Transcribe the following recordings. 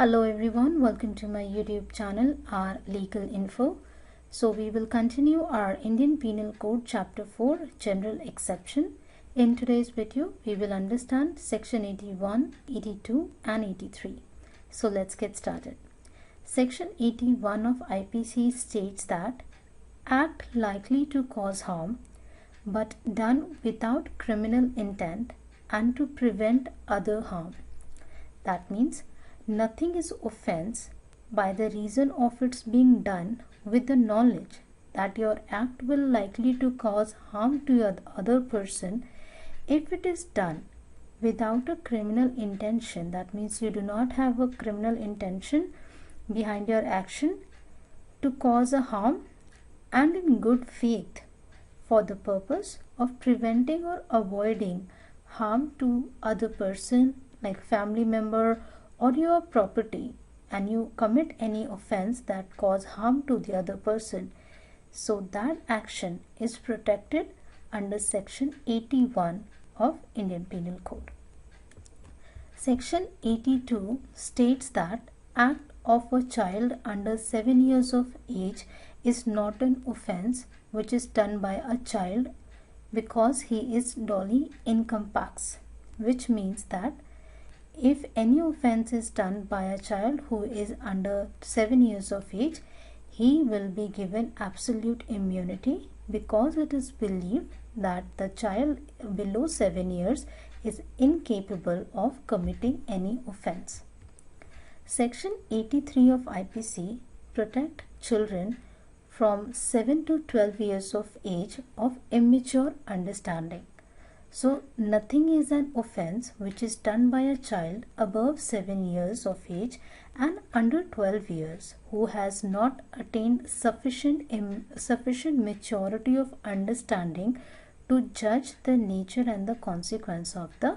Hello everyone, welcome to my YouTube channel, our Legal Info. So we will continue our Indian Penal Code Chapter 4 General Exception. In today's video, we will understand Section 81, 82 and 83. So let's get started. Section 81 of IPC states that act likely to cause harm but done without criminal intent and to prevent other harm. That means nothing is offense by the reason of its being done with the knowledge that your act will likely to cause harm to your other person if it is done without a criminal intention. That means you do not have a criminal intention behind your action to cause a harm and in good faith for the purpose of preventing or avoiding harm to other person like family member or your property, and you commit any offense that cause harm to the other person. So that action is protected under Section 81 of Indian Penal Code. Section 82 states that act of a child under 7 years of age is not an offense which is done by a child because he is duly incapax, which means that if any offense is done by a child who is under 7 years of age, he will be given absolute immunity because it is believed that the child below 7 years is incapable of committing any offense. Section 83 of IPC protect children from 7 to 12 years of age of immature understanding. So, nothing is an offense which is done by a child above 7 years of age and under 12 years who has not attained sufficient maturity of understanding to judge the nature and the consequence of the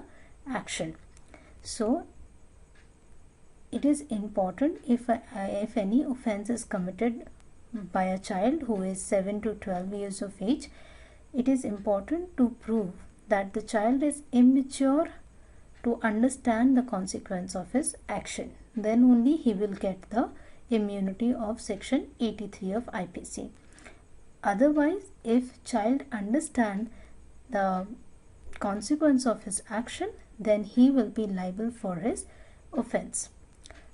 action. So, it is important if any offense is committed by a child who is 7 to 12 years of age, it is important to prove that the child is immature to understand the consequence of his action. Then only he will get the immunity of Section 83 of IPC. Otherwise, if child understand the consequence of his action, then he will be liable for his offense.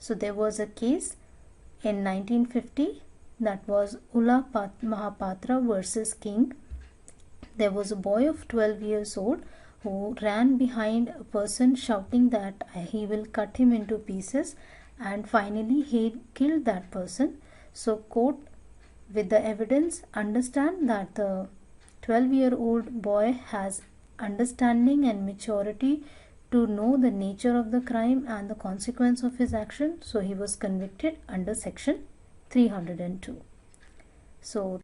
So there was a case in 1950 that was Ulla Mahapatra versus King. There was a boy of 12 years old who ran behind a person shouting that he will cut him into pieces, and finally he killed that person. So court with the evidence understand that the 12-year-old boy has understanding and maturity to know the nature of the crime and the consequence of his action. So he was convicted under Section 302. So